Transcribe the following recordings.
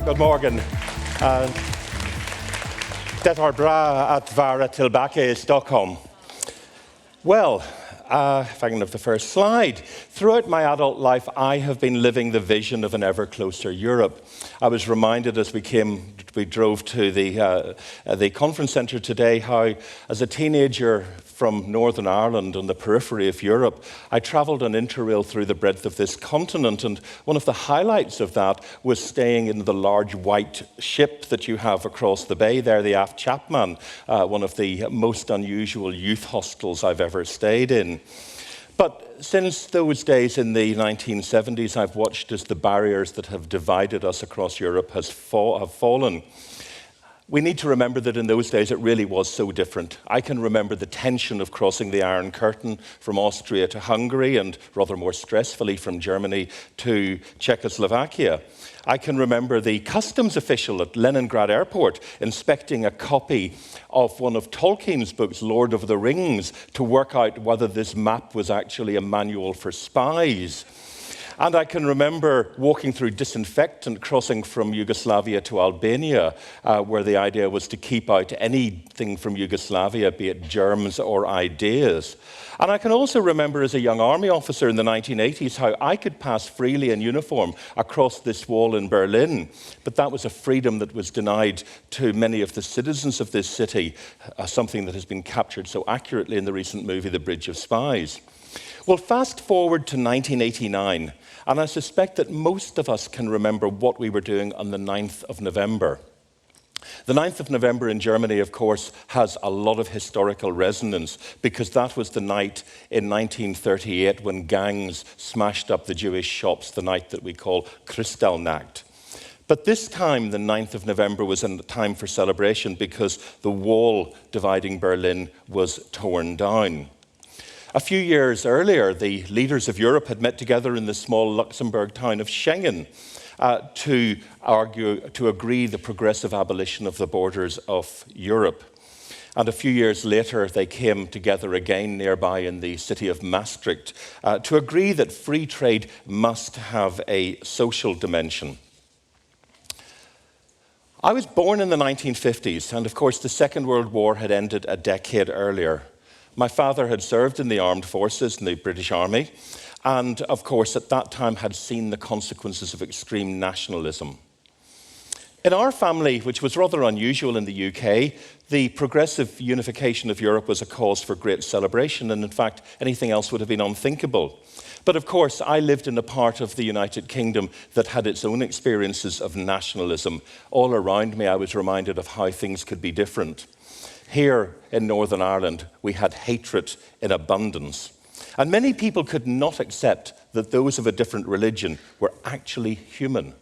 god morgen. Det är bra att vara tillbaka i Stockholm. Well, if I can have the first slide. Throughout my adult life, I have been living the vision of an ever closer Europe. I was reminded as we drove to the conference centre today how, as a teenager from Northern Ireland on the periphery of Europe, I travelled on Interrail through the breadth of this continent, and one of the highlights of that was staying in the large white ship that you have across the bay there, the Aft Chapman, one of the most unusual youth hostels I've ever stayed in. But since those days in the 1970s, I've watched as the barriers that have divided us across Europe have fallen. We need to remember that in those days it really was so different. I can remember the tension of crossing the Iron Curtain from Austria to Hungary and rather more stressfully from Germany to Czechoslovakia. I can remember the customs official at Leningrad Airport inspecting a copy of one of Tolkien's books, Lord of the Rings, to work out whether this map was actually a manual for spies. And I can remember walking through disinfectant crossing from Yugoslavia to Albania, where the idea was to keep out anything from Yugoslavia, be it germs or ideas. And I can also remember as a young army officer in the 1980s how I could pass freely in uniform across this wall in Berlin. But that was a freedom that was denied to many of the citizens of this city, something that has been captured so accurately in the recent movie, The Bridge of Spies. Well, fast forward to 1989, and I suspect that most of us can remember what we were doing on the 9th of November. The 9th of November in Germany, of course, has a lot of historical resonance because that was the night in 1938 when gangs smashed up the Jewish shops, the night that we call Kristallnacht. But this time, the 9th of November was a time for celebration because the wall dividing Berlin was torn down. A few years earlier, the leaders of Europe had met together in the small Luxembourg town of Schengen to agree the progressive abolition of the borders of Europe. And a few years later, they came together again nearby in the city of Maastricht to agree that free trade must have a social dimension. I was born in the 1950s, and of course, the Second World War had ended a decade earlier. My father had served in the armed forces in the British Army, and of course at that time had seen the consequences of extreme nationalism. In our family, which was rather unusual in the UK, the progressive unification of Europe was a cause for great celebration, and in fact anything else would have been unthinkable. But of course I lived in a part of the United Kingdom that had its own experiences of nationalism. All around me I was reminded of how things could be different. Here in Northern Ireland, we had hatred in abundance. And many people could not accept that those of a different religion were actually human.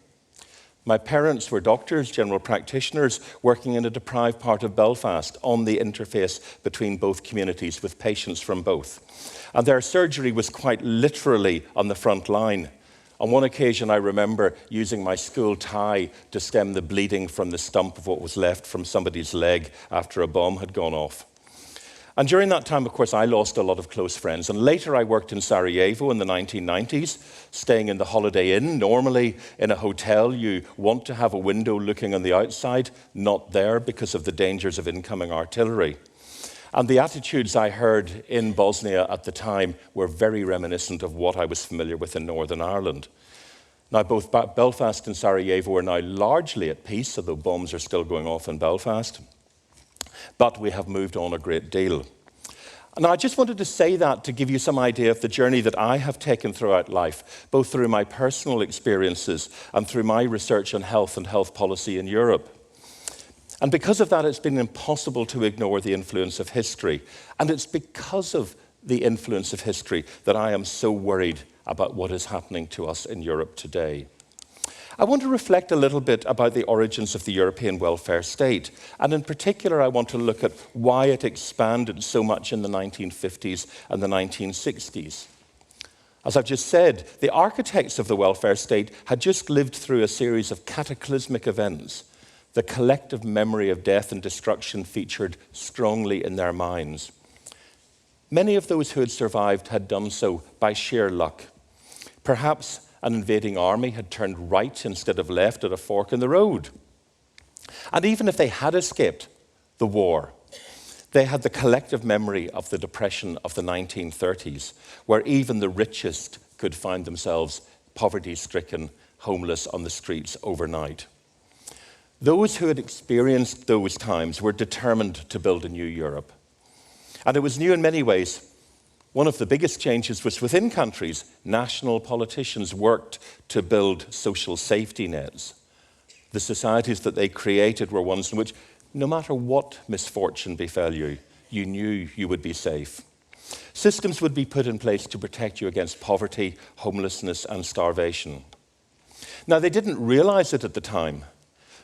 My parents were doctors, general practitioners, working in a deprived part of Belfast on the interface between both communities with patients from both. And their surgery was quite literally on the front line. On one occasion, I remember using my school tie to stem the bleeding from the stump of what was left from somebody's leg after a bomb had gone off. And during that time, of course, I lost a lot of close friends. And later I worked in Sarajevo in the 1990s, staying in the Holiday Inn. Normally, in a hotel, you want to have a window looking on the outside, not there because of the dangers of incoming artillery. And the attitudes I heard in Bosnia at the time were very reminiscent of what I was familiar with in Northern Ireland. Now, both Belfast and Sarajevo are now largely at peace, although bombs are still going off in Belfast. But we have moved on a great deal. And I just wanted to say that to give you some idea of the journey that I have taken throughout life, both through my personal experiences and through my research on health and health policy in Europe. And because of that, it's been impossible to ignore the influence of history. And it's because of the influence of history that I am so worried about what is happening to us in Europe today. I want to reflect a little bit about the origins of the European welfare state. And in particular, I want to look at why it expanded so much in the 1950s and the 1960s. As I've just said, the architects of the welfare state had just lived through a series of cataclysmic events. The collective memory of death and destruction featured strongly in their minds. Many of those who had survived had done so by sheer luck. Perhaps an invading army had turned right instead of left at a fork in the road. And even if they had escaped the war, they had the collective memory of the Depression of the 1930s, where even the richest could find themselves poverty-stricken, homeless on the streets overnight. Those who had experienced those times were determined to build a new Europe. And it was new in many ways. One of the biggest changes was within countries. National politicians worked to build social safety nets. The societies that they created were ones in which, no matter what misfortune befell you, you knew you would be safe. Systems would be put in place to protect you against poverty, homelessness, and starvation. Now, they didn't realize it at the time,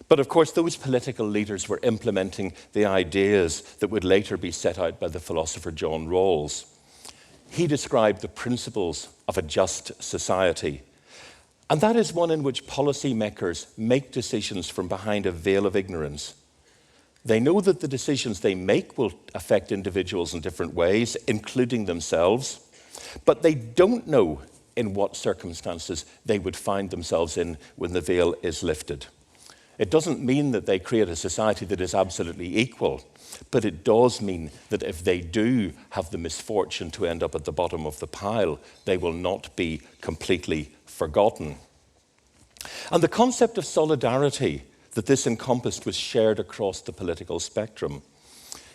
but of course, those political leaders were implementing the ideas that would later be set out by the philosopher John Rawls. He described the principles of a just society, and that is one in which policymakers make decisions from behind a veil of ignorance. They know that the decisions they make will affect individuals in different ways, including themselves, but they don't know in what circumstances they would find themselves in when the veil is lifted. It doesn't mean that they create a society that is absolutely equal, but it does mean that if they do have the misfortune to end up at the bottom of the pile, they will not be completely forgotten. And the concept of solidarity that this encompassed was shared across the political spectrum.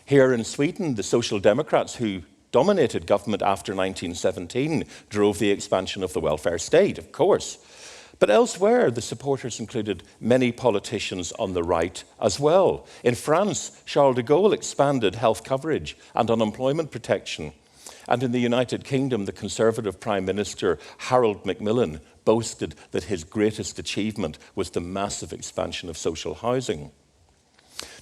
Here in Sweden, the Social Democrats, who dominated government after 1917, drove the expansion of the welfare state, of course. But elsewhere, the supporters included many politicians on the right as well. In France, Charles de Gaulle expanded health coverage and unemployment protection. And in the United Kingdom, the Conservative Prime Minister, Harold Macmillan, boasted that his greatest achievement was the massive expansion of social housing.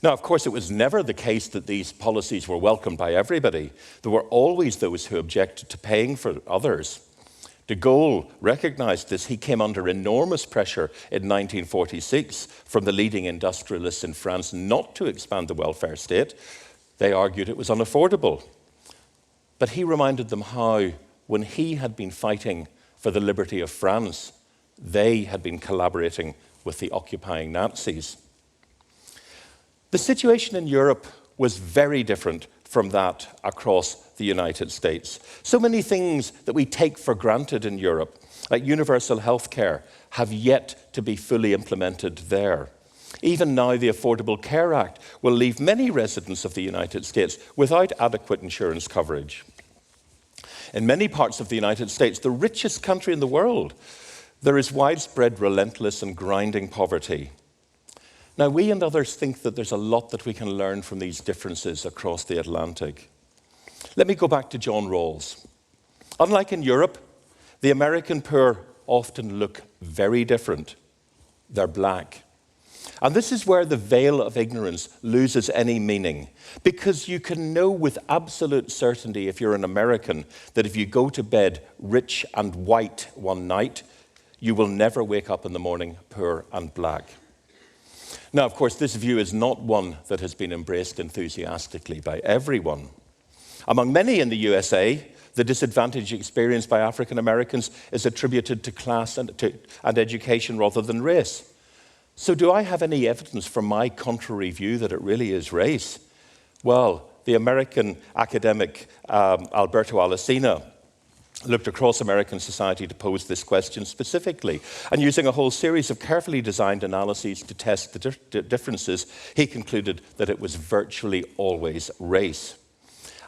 Now, of course, it was never the case that these policies were welcomed by everybody. There were always those who objected to paying for others. De Gaulle recognized this. He came under enormous pressure in 1946 from the leading industrialists in France not to expand the welfare state. They argued it was unaffordable. But he reminded them how, when he had been fighting for the liberty of France, they had been collaborating with the occupying Nazis. The situation in Europe was very different from that across the United States. So many things that we take for granted in Europe, like universal health care, have yet to be fully implemented there. Even now, the Affordable Care Act will leave many residents of the United States without adequate insurance coverage. In many parts of the United States, the richest country in the world, there is widespread, relentless, and grinding poverty. Now, we and others think that there's a lot that we can learn from these differences across the Atlantic. Let me go back to John Rawls. Unlike in Europe, the American poor often look very different. They're black. And this is where the veil of ignorance loses any meaning, because you can know with absolute certainty, if you're an American, that if you go to bed rich and white one night, you will never wake up in the morning poor and black. Now, of course, this view is not one that has been embraced enthusiastically by everyone. Among many in the USA, the disadvantage experienced by African Americans is attributed to class and education rather than race. So do I have any evidence from my contrary view that it really is race? Well, the American academic Alberto Alesina looked across American society to pose this question specifically. And using a whole series of carefully designed analyses to test the differences, he concluded that it was virtually always race.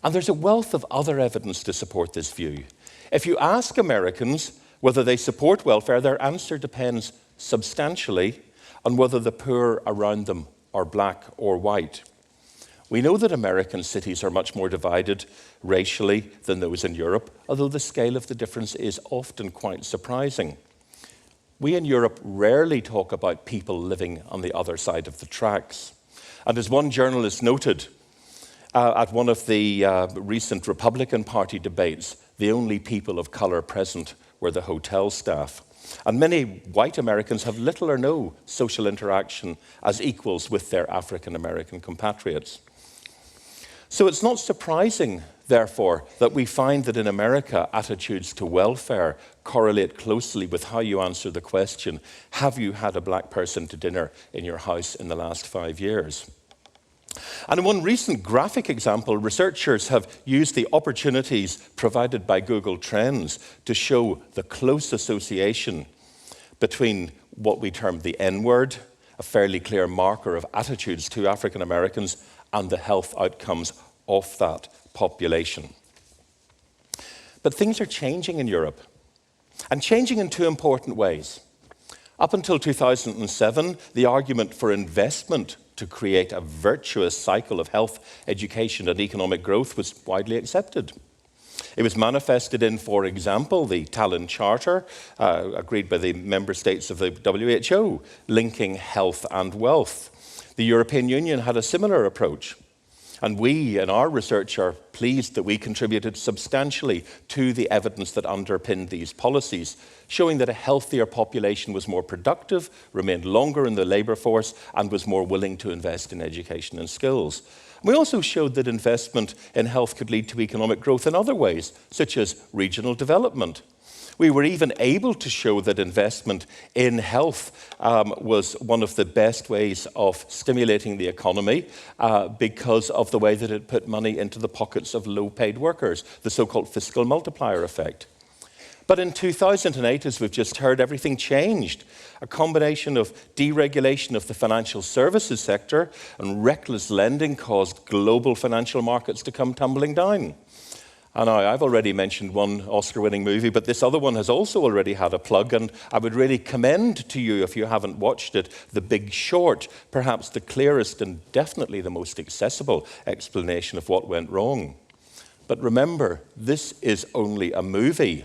And there's a wealth of other evidence to support this view. If you ask Americans whether they support welfare, their answer depends substantially on whether the poor around them are black or white. We know that American cities are much more divided racially than those in Europe, although the scale of the difference is often quite surprising. We in Europe rarely talk about people living on the other side of the tracks. And as one journalist noted, at one of the recent Republican Party debates, the only people of color present were the hotel staff. And many white Americans have little or no social interaction as equals with their African American compatriots. So it's not surprising therefore, that we find that in America, attitudes to welfare correlate closely with how you answer the question, have you had a black person to dinner in your house in the last 5 years? And in one recent graphic example, researchers have used the opportunities provided by Google Trends to show the close association between what we term the N-word, a fairly clear marker of attitudes to African Americans, and the health outcomes of that population. But things are changing in Europe, and changing in two important ways. Up until 2007, the argument for investment to create a virtuous cycle of health, education, and economic growth was widely accepted. It was manifested in, for example, the Untitled Chapter, agreed by the member states of the WHO, linking health and wealth. The European Union had a similar approach. And we, in our research, are pleased that we contributed substantially to the evidence that underpinned these policies, showing that a healthier population was more productive, remained longer in the labour force, and was more willing to invest in education and skills. We also showed that investment in health could lead to economic growth in other ways, such as regional development. We were even able to show that investment in health was one of the best ways of stimulating the economy because of the way that it put money into the pockets of low-paid workers, the so-called fiscal multiplier effect. But in 2008, as we've just heard, everything changed. A combination of deregulation of the financial services sector and reckless lending caused global financial markets to come tumbling down. And I've already mentioned one Oscar-winning movie, but this other one has also already had a plug, and I would really commend to you, if you haven't watched it, The Big Short, perhaps the clearest and definitely the most accessible explanation of what went wrong. But remember, this is only a movie.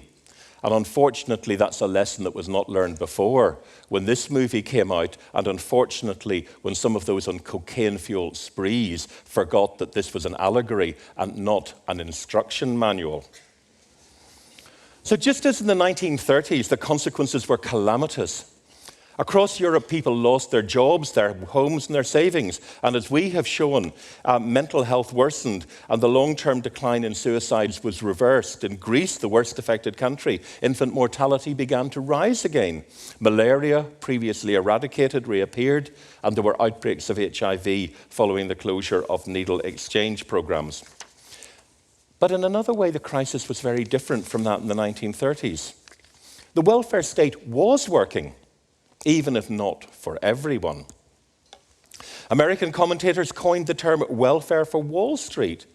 And unfortunately, that's a lesson that was not learned before when this movie came out, and unfortunately, when some of those on cocaine-fueled sprees forgot that this was an allegory and not an instruction manual. So just as in the 1930s, the consequences were calamitous. Across Europe, people lost their jobs, their homes, and their savings. And as we have shown, mental health worsened, and the long-term decline in suicides was reversed. In Greece, the worst affected country, infant mortality began to rise again. Malaria, previously eradicated, reappeared, and there were outbreaks of HIV following the closure of needle exchange programs. But in another way, the crisis was very different from that in the 1930s. The welfare state was working, even if not for everyone. American commentators coined the term welfare for Wall Street.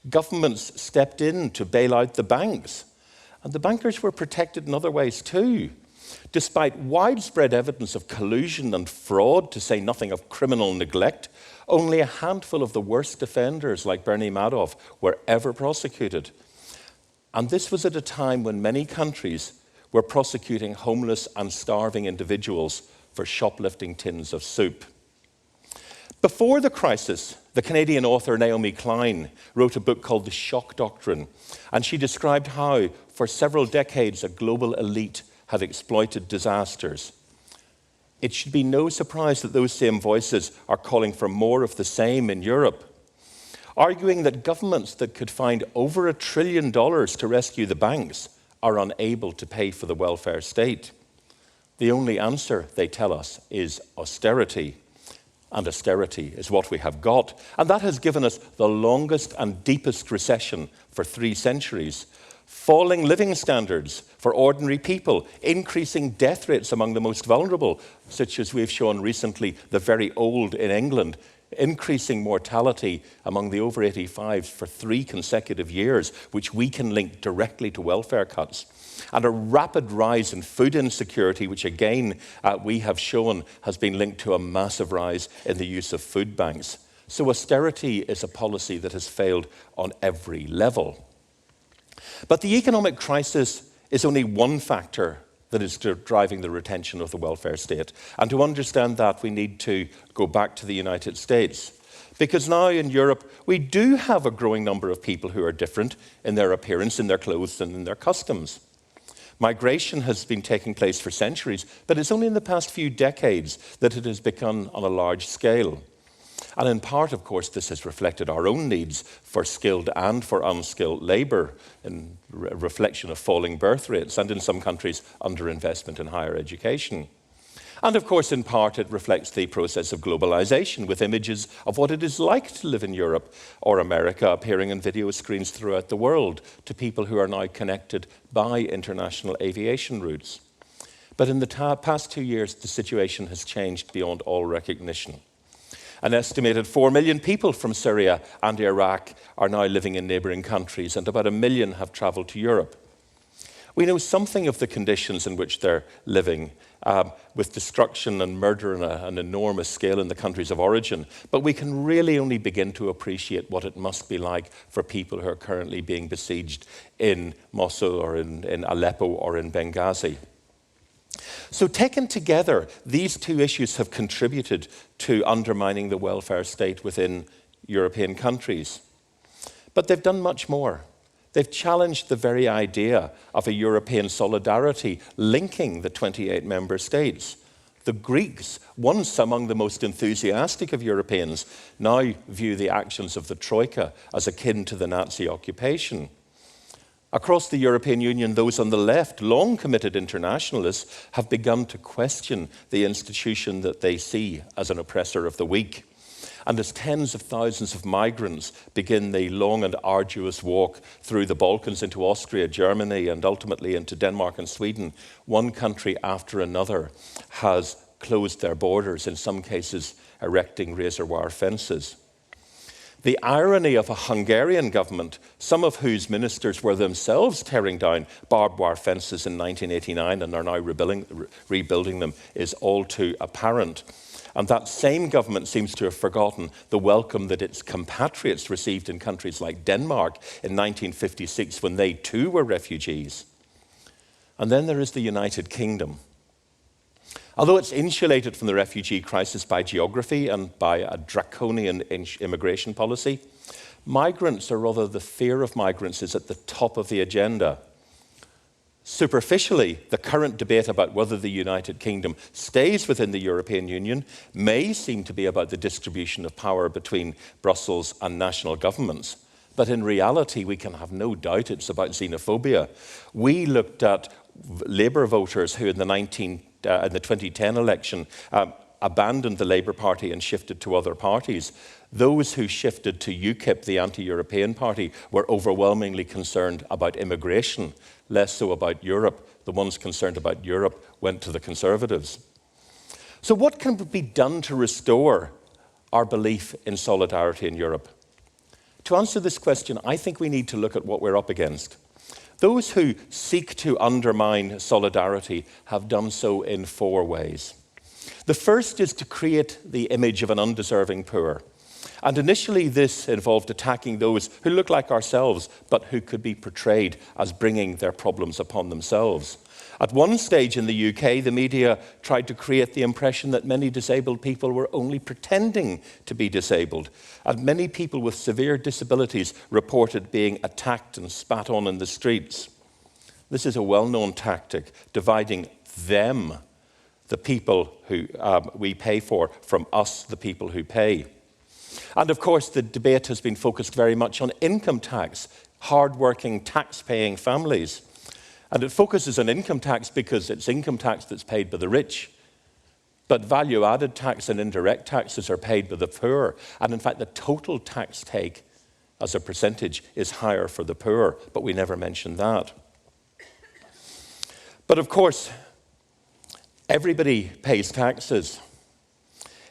Governments stepped in to bail out the banks, and the bankers were protected in other ways too. Despite widespread evidence of collusion and fraud, to say nothing of criminal neglect, only a handful of the worst offenders, like Bernie Madoff, were ever prosecuted. And this was at a time when many countries were prosecuting homeless and starving individuals for shoplifting tins of soup. Before the crisis, the Canadian author Naomi Klein wrote a book called The Shock Doctrine, and she described how, for several decades, a global elite had exploited disasters. It should be no surprise that those same voices are calling for more of the same in Europe, arguing that governments that could find over $1 trillion to rescue the banks are unable to pay for the welfare state. The only answer, they tell us, is austerity. And austerity is what we have got. And that has given us the longest and deepest recession for 3 centuries. Falling living standards for ordinary people, increasing death rates among the most vulnerable, such as we've shown recently, the very old in England, increasing mortality among the over 85s for 3 consecutive years, which we can link directly to welfare cuts. And a rapid rise in food insecurity, which again we have shown has been linked to a massive rise in the use of food banks. So austerity is a policy that has failed on every level. But the economic crisis is only one factor that is driving the retention of the welfare state. And to understand that, we need to go back to the United States. Because now in Europe, we do have a growing number of people who are different in their appearance, in their clothes, and in their customs. Migration has been taking place for centuries, but it's only in the past few decades that it has begun on a large scale. And in part, of course, this has reflected our own needs for skilled and for unskilled labour, in reflection of falling birth rates, and in some countries, underinvestment in higher education. And of course, in part, it reflects the process of globalization, with images of what it is like to live in Europe or America appearing on video screens throughout the world to people who are now connected by international aviation routes. But in the past 2 years, the situation has changed beyond all recognition. An estimated 4 million people from Syria and Iraq are now living in neighbouring countries, and about 1 million have travelled to Europe. We know something of the conditions in which they're living, with destruction and murder on an enormous scale in the countries of origin, but we can really only begin to appreciate what it must be like for people who are currently being besieged in Mosul or in Aleppo or in Benghazi. So taken together, these two issues have contributed to undermining the welfare state within European countries. But they've done much more. They've challenged the very idea of a European solidarity linking the 28 member states. The Greeks, once among the most enthusiastic of Europeans, now view the actions of the Troika as akin to the Nazi occupation. Across the European Union, those on the left, long committed internationalists, have begun to question the institution that they see as an oppressor of the weak. And as tens of thousands of migrants begin the long and arduous walk through the Balkans into Austria, Germany, and ultimately into Denmark and Sweden, one country after another has closed their borders, in some cases erecting razor wire fences. The irony of a Hungarian government, some of whose ministers were themselves tearing down barbed wire fences in 1989 and are now rebuilding them, is all too apparent. And that same government seems to have forgotten the welcome that its compatriots received in countries like Denmark in 1956, when they too were refugees. And then there is the United Kingdom. Although it's insulated from the refugee crisis by geography and by a draconian immigration policy, migrants, or rather the fear of migrants, is at the top of the agenda. Superficially, the current debate about whether the United Kingdom stays within the European Union may seem to be about the distribution of power between Brussels and national governments. But in reality, we can have no doubt it's about xenophobia. We looked at Labour voters who in the 2010 election abandoned the Labour Party and shifted to other parties. Those who shifted to UKIP, the anti-European party, were overwhelmingly concerned about immigration, less so about Europe. The ones concerned about Europe went to the Conservatives. So what can be done to restore our belief in solidarity in Europe? To answer this question, I think we need to look at what we're up against. Those who seek to undermine solidarity have done so in 4 ways. The first is to create the image of an undeserving poor. And initially this involved attacking those who look like ourselves, but who could be portrayed as bringing their problems upon themselves. At one stage in the UK, the media tried to create the impression that many disabled people were only pretending to be disabled. And many people with severe disabilities reported being attacked and spat on in the streets. This is a well-known tactic, dividing them, the people who we pay for, from us, the people who pay. And of course, the debate has been focused very much on income tax, hard-working, tax-paying families. And it focuses on income tax because it's income tax that's paid by the rich. But value-added tax and indirect taxes are paid by the poor. And in fact, the total tax take as a percentage is higher for the poor, but we never mention that. But of course, everybody pays taxes.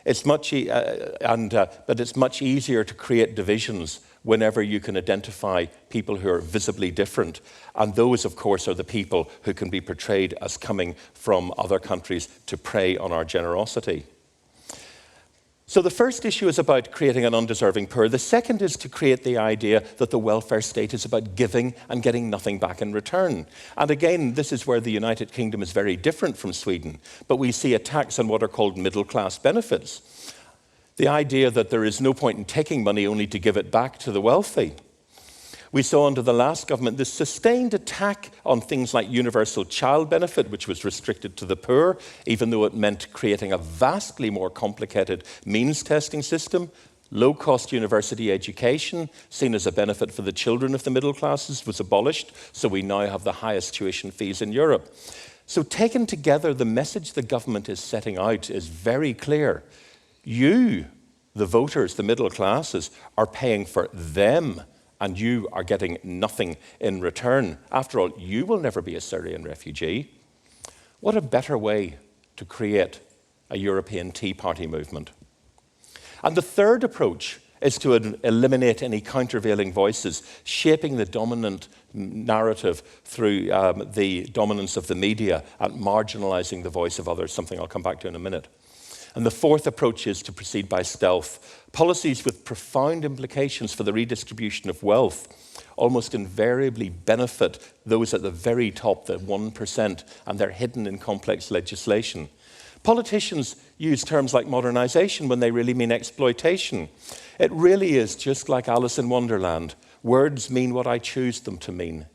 But it's much easier to create divisions whenever you can identify people who are visibly different. And those, of course, are the people who can be portrayed as coming from other countries to prey on our generosity. So the first issue is about creating an undeserving poor. The second is to create the idea that the welfare state is about giving and getting nothing back in return. And again, this is where the United Kingdom is very different from Sweden. But we see attacks on what are called middle-class benefits. The idea that there is no point in taking money only to give it back to the wealthy. We saw under the last government this sustained attack on things like universal child benefit, which was restricted to the poor, even though it meant creating a vastly more complicated means testing system. Low-cost university education, seen as a benefit for the children of the middle classes, was abolished, so we now have the highest tuition fees in Europe. So taken together, the message the government is setting out is very clear. You, the voters, the middle classes, are paying for them, and you are getting nothing in return. After all, you will never be a Syrian refugee. What a better way to create a European Tea Party movement. And the third approach is to eliminate any countervailing voices, shaping the dominant narrative through the dominance of the media and marginalizing the voice of others, something I'll come back to in a minute. And the fourth approach is to proceed by stealth. Policies with profound implications for the redistribution of wealth almost invariably benefit those at the very top, the 1%, and they're hidden in complex legislation. Politicians use terms like modernization when they really mean exploitation. It really is just like Alice in Wonderland. Words mean what I choose them to mean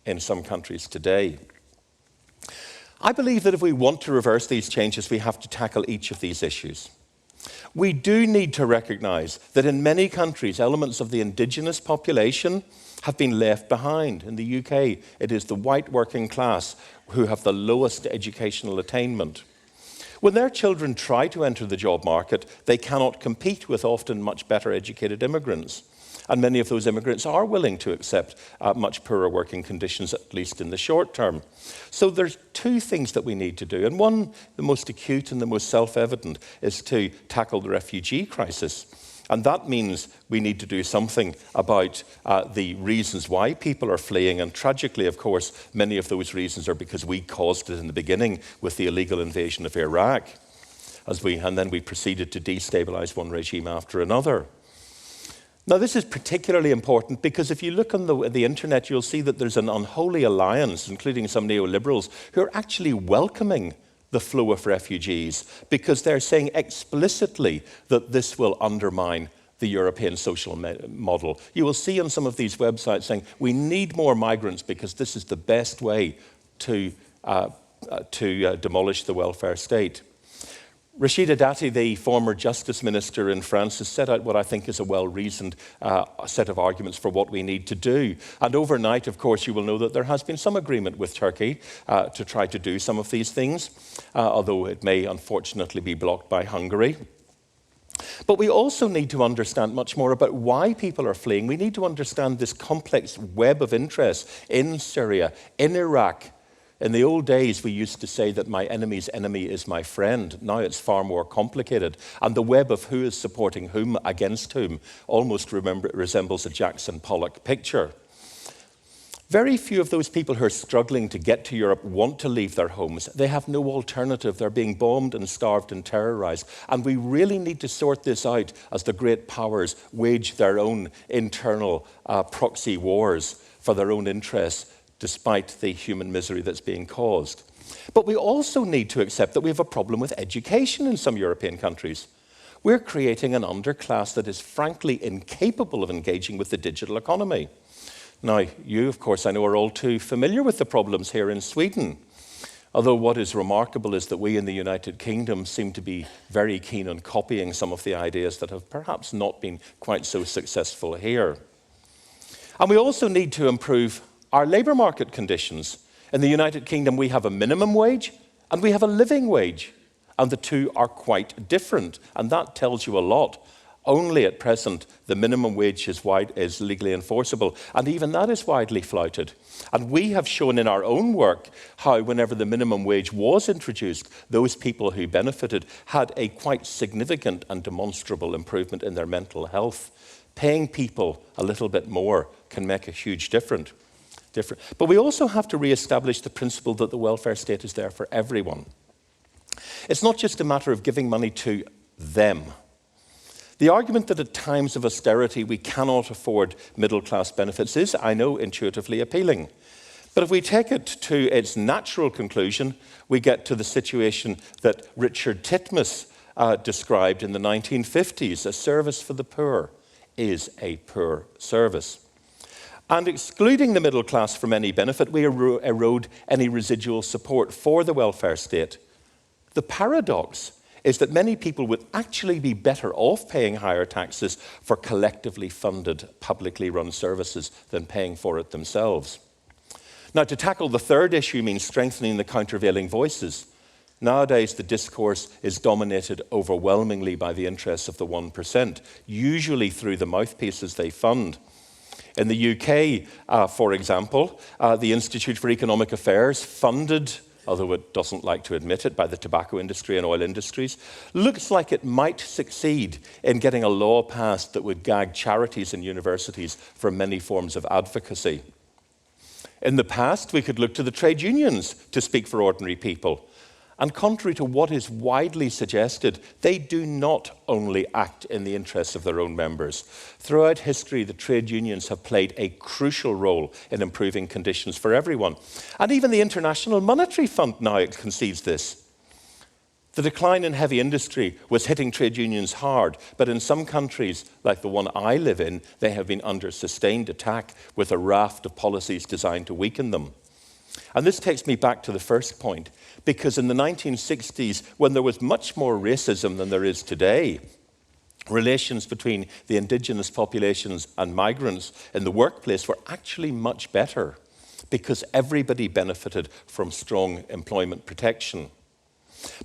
in some countries today. I believe that if we want to reverse these changes, we have to tackle each of these issues. We do need to recognize that in many countries, elements of the indigenous population have been left behind. In the UK, it is the white working class who have the lowest educational attainment. When their children try to enter the job market, they cannot compete with often much better educated immigrants. And many of those immigrants are willing to accept much poorer working conditions, at least in the short term. So there's two things that we need to do. And one, the most acute and the most self-evident, is to tackle the refugee crisis. And that means we need to do something about the reasons why people are fleeing. And tragically, of course, many of those reasons are because we caused it in the beginning with the illegal invasion of Iraq. And then we proceeded to destabilize one regime after another. Now, this is particularly important because if you look on the internet, you'll see that there's an unholy alliance, including some neoliberals, who are actually welcoming the flow of refugees because they're saying explicitly that this will undermine the European social model. You will see on some of these websites saying, we need more migrants because this is the best way to demolish the welfare state. Rachida Dati, the former justice minister in France, has set out what I think is a well-reasoned set of arguments for what we need to do. And overnight, of course, you will know that there has been some agreement with Turkey to try to do some of these things, although it may unfortunately be blocked by Hungary. But we also need to understand much more about why people are fleeing. We need to understand this complex web of interests in Syria, in Iraq. In the old days, we used to say that my enemy's enemy is my friend. Now it's far more complicated. And the web of who is supporting whom against whom almost resembles a Jackson Pollock picture. Very few of those people who are struggling to get to Europe want to leave their homes. They have no alternative. They're being bombed and starved and terrorized. And we really need to sort this out as the great powers wage their own internal proxy wars for their own interests, despite the human misery that's being caused. But we also need to accept that we have a problem with education in some European countries. We're creating an underclass that is frankly incapable of engaging with the digital economy. Now, you, of course, I know are all too familiar with the problems here in Sweden. Although what is remarkable is that we in the United Kingdom seem to be very keen on copying some of the ideas that have perhaps not been quite so successful here. And we also need to improve our labour market conditions. In the United Kingdom, we have a minimum wage and we have a living wage, and the two are quite different, and that tells you a lot. Only at present, the minimum wage is legally enforceable, and even that is widely flouted. And we have shown in our own work how whenever the minimum wage was introduced, those people who benefited had a quite significant and demonstrable improvement in their mental health. Paying people a little bit more can make a huge difference. But we also have to re-establish the principle that the welfare state is there for everyone. It's not just a matter of giving money to them. The argument that at times of austerity we cannot afford middle-class benefits is, I know, intuitively appealing. But if we take it to its natural conclusion, we get to the situation that Richard Titmuss described in the 1950s. A service for the poor is a poor service. And excluding the middle class from any benefit, we erode any residual support for the welfare state. The paradox is that many people would actually be better off paying higher taxes for collectively funded, publicly run services than paying for it themselves. Now, to tackle the third issue means strengthening the countervailing voices. Nowadays, the discourse is dominated overwhelmingly by the interests of the 1%, usually through the mouthpieces they fund. In the UK, for example, the Institute for Economic Affairs, funded, although it doesn't like to admit it, by the tobacco industry and oil industries, looks like it might succeed in getting a law passed that would gag charities and universities from many forms of advocacy. In the past, we could look to the trade unions to speak for ordinary people. And contrary to what is widely suggested, they do not only act in the interests of their own members. Throughout history, the trade unions have played a crucial role in improving conditions for everyone. And even the International Monetary Fund now concedes this. The decline in heavy industry was hitting trade unions hard, but in some countries, like the one I live in, they have been under sustained attack with a raft of policies designed to weaken them. And this takes me back to the first point, because in the 1960s, when there was much more racism than there is today, relations between the indigenous populations and migrants in the workplace were actually much better, because everybody benefited from strong employment protection.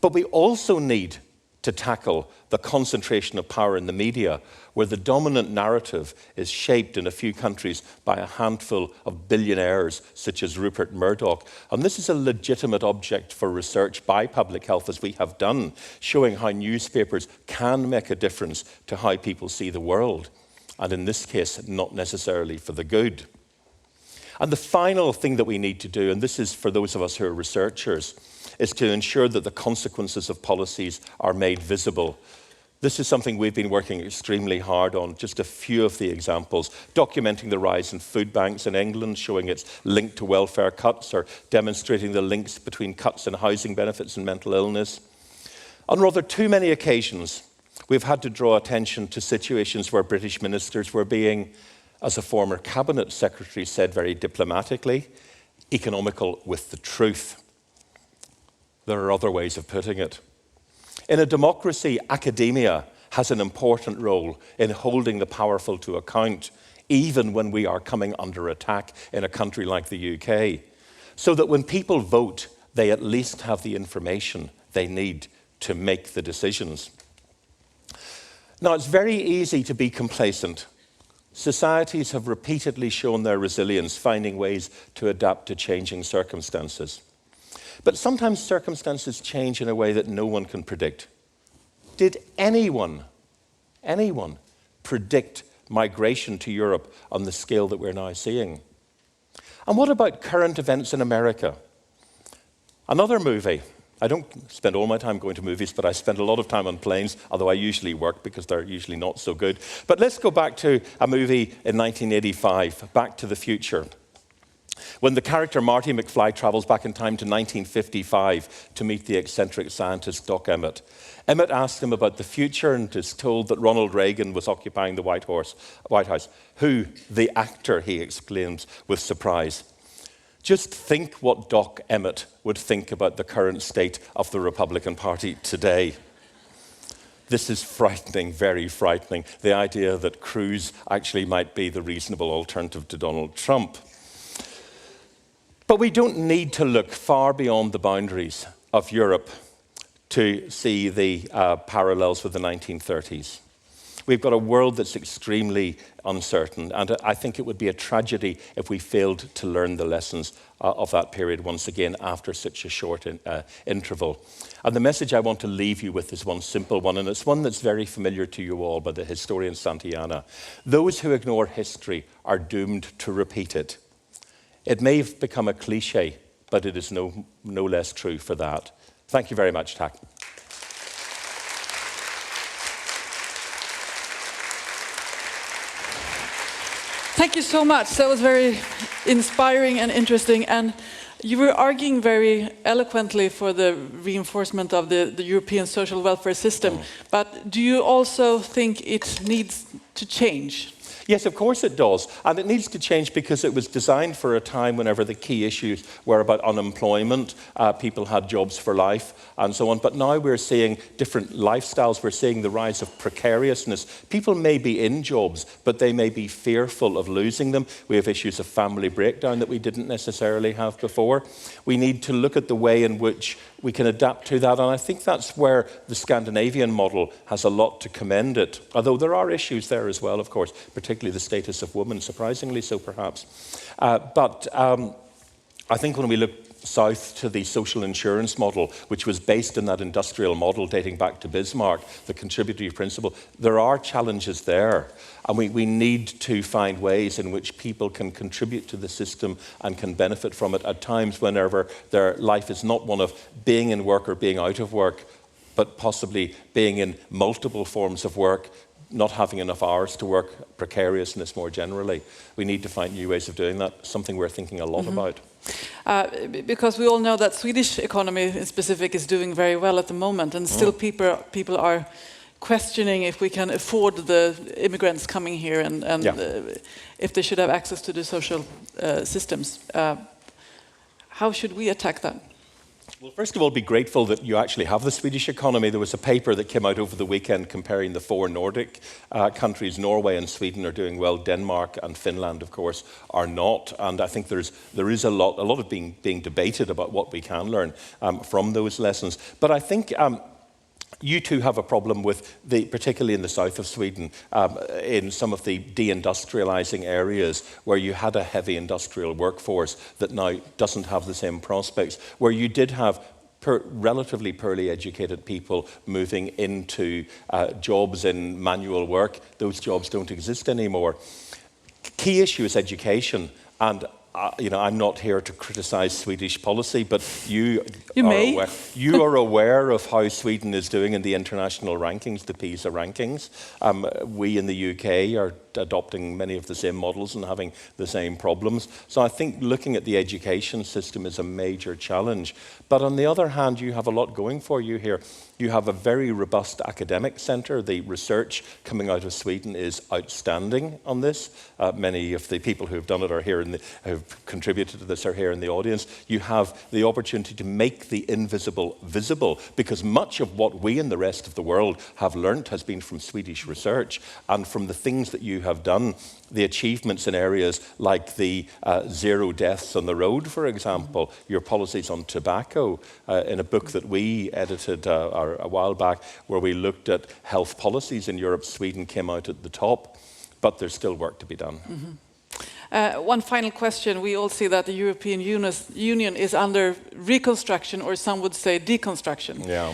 But we also need to tackle the concentration of power in the media, where the dominant narrative is shaped in a few countries by a handful of billionaires such as Rupert Murdoch. And this is a legitimate object for research by public health, as we have done, showing how newspapers can make a difference to how people see the world, and in this case, not necessarily for the good. And the final thing that we need to do, and this is for those of us who are researchers, is to ensure that the consequences of policies are made visible. This is something we've been working extremely hard on. Just a few of the examples: documenting the rise in food banks in England, showing its link to welfare cuts, or demonstrating the links between cuts in housing benefits and mental illness. On rather too many occasions, we've had to draw attention to situations where British ministers were being, as a former cabinet secretary said very diplomatically, economical with the truth. There are other ways of putting it. In a democracy, academia has an important role in holding the powerful to account, even when we are coming under attack in a country like the UK, so that when people vote, they at least have the information they need to make the decisions. Now, it's very easy to be complacent. Societies have repeatedly shown their resilience, finding ways to adapt to changing circumstances. But sometimes circumstances change in a way that no one can predict. Did anyone predict migration to Europe on the scale that we're now seeing? And what about current events in America? Another movie. I don't spend all my time going to movies, but I spend a lot of time on planes, although I usually work because they're usually not so good. But let's go back to a movie in 1985, Back to the Future, when the character Marty McFly travels back in time to 1955 to meet the eccentric scientist Doc Emmett. Emmett asks him about the future and is told that Ronald Reagan was occupying the White House. Who? The actor, he exclaims with surprise. Just think what Doc Emmett would think about the current state of the Republican Party today. This is frightening, very frightening, the idea that Cruz actually might be the reasonable alternative to Donald Trump. But we don't need to look far beyond the boundaries of Europe to see the parallels with the 1930s. We've got a world that's extremely uncertain, and I think it would be a tragedy if we failed to learn the lessons of that period once again after such a short interval. And the message I want to leave you with is one simple one, and it's one that's very familiar to you all by the historian Santayana. Those who ignore history are doomed to repeat it. It may have become a cliche, but it is no less true for that. Thank you very much, Tak. Thank you so much. That was very inspiring and interesting. And you were arguing very eloquently for the reinforcement of the European social welfare system. But do you also think it needs to change? Yes, of course it does. And it needs to change because it was designed for a time whenever the key issues were about unemployment, people had jobs for life, and so on. But now we're seeing different lifestyles. We're seeing the rise of precariousness. People may be in jobs, but they may be fearful of losing them. We have issues of family breakdown that we didn't necessarily have before. We need to look at the way in which we can adapt to that, and I think that's where the Scandinavian model has a lot to commend it, although there are issues there as well, of course, particularly the status of women, surprisingly so perhaps. But I think when we look south to the social insurance model, which was based on that industrial model dating back to Bismarck, the contributory principle, there are challenges there. And we need to find ways in which people can contribute to the system and can benefit from it at times whenever their life is not one of being in work or being out of work, but possibly being in multiple forms of work, not having enough hours to work, precariousness more generally. We need to find new ways of doing that, something we're thinking a lot about. Because we all know that Swedish economy in specific is doing very well at the moment, and still people are questioning if we can afford the immigrants coming here and if they should have access to the social systems. How should we attack that? Well, first of all, be grateful that you actually have the Swedish economy. There was a paper that came out over the weekend comparing the 4 Nordic countries. Norway and Sweden are doing well. Denmark and Finland, of course, are not. And I think there is a lot of being debated about what we can learn from those lessons. But I think you too have a problem with particularly in the south of Sweden, in some of the deindustrializing areas where you had a heavy industrial workforce that now doesn't have the same prospects, where you did have relatively poorly educated people moving into jobs in manual work. Those jobs don't exist anymore. Key issue is education, and I'm not here to criticize Swedish policy, but you are aware of how Sweden is doing in the international rankings, the PISA rankings. We in the UK are adopting many of the same models and having the same problems. So I think looking at the education system is a major challenge. But on the other hand, you have a lot going for you here. You have a very robust academic centre. The research coming out of Sweden is outstanding on this. Many of the people who have done it are here, who've contributed to this are here in the audience. You have the opportunity to make the invisible visible, because much of what we in the rest of the world have learnt has been from Swedish research and from the things that you have done. The achievements in areas like the 0 deaths on the road, for example, your policies on tobacco, in a book that we edited a while back where we looked at health policies in Europe, Sweden came out at the top, but there's still work to be done. One final question. We all see that the European Union is under reconstruction, or some would say deconstruction. Yeah.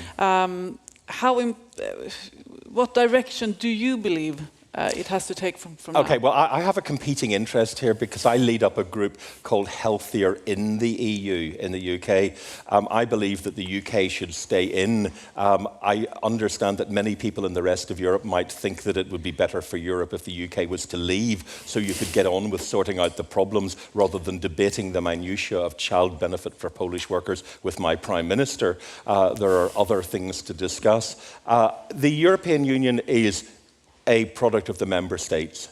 What direction do you believe it has to take from Okay, now? well, I have a competing interest here because I lead up a group called Healthier in the EU, in the UK. I believe that the UK should stay in. I understand that many people in the rest of Europe might think that it would be better for Europe if the UK was to leave, so you could get on with sorting out the problems rather than debating the minutiae of child benefit for Polish workers with my Prime Minister. There are other things to discuss. The European Union is a product of the member states.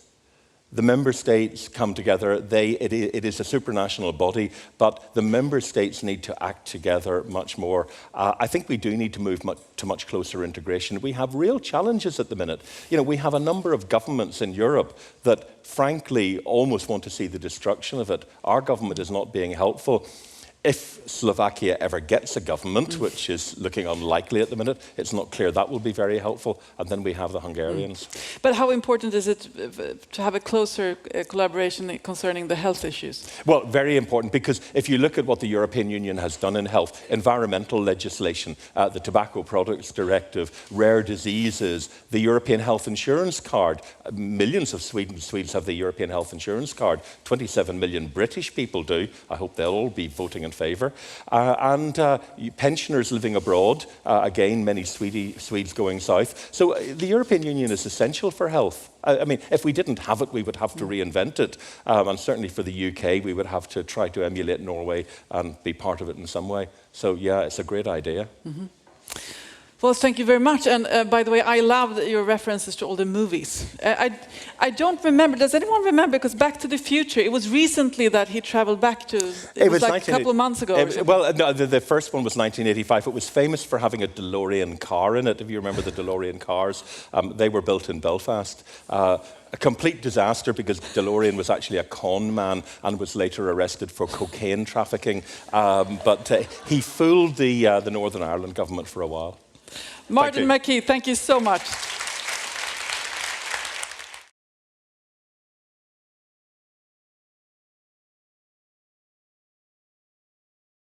The member states come together. It is a supranational body, but the member states need to act together much more. I think we do need to move to much closer integration. We have real challenges at the minute. We have a number of governments in Europe that, frankly, almost want to see the destruction of it. Our government is not being helpful. If Slovakia ever gets a government, which is looking unlikely at the minute, it's not clear that will be very helpful. And then we have the Hungarians. But how important is it to have a closer collaboration concerning the health issues? Well, very important, because if you look at what the European Union has done in health, environmental legislation, the Tobacco Products Directive, rare diseases, the European Health Insurance Card, millions of Swedes have the European Health Insurance Card, 27 million British people do. I hope they'll all be voting in favour. And pensioners living abroad, again, many Swedes going south. So the European Union is essential for health. I mean, if we didn't have it, we would have to reinvent it. And certainly for the UK, we would have to try to emulate Norway and be part of it in some way. So yeah, it's a great idea. Well, thank you very much. And by the way, I loved your references to all the movies. I don't remember. Does anyone remember? Because Back to the Future, it was recently that he traveled back to. It was like a couple of months ago. Well, no, the first one was 1985. It was famous for having a DeLorean car in it. If you remember the DeLorean cars, they were built in Belfast. A complete disaster because DeLorean was actually a con man and was later arrested for cocaine trafficking. But he fooled the Northern Ireland government for a while. Martin McKee, thank you so much.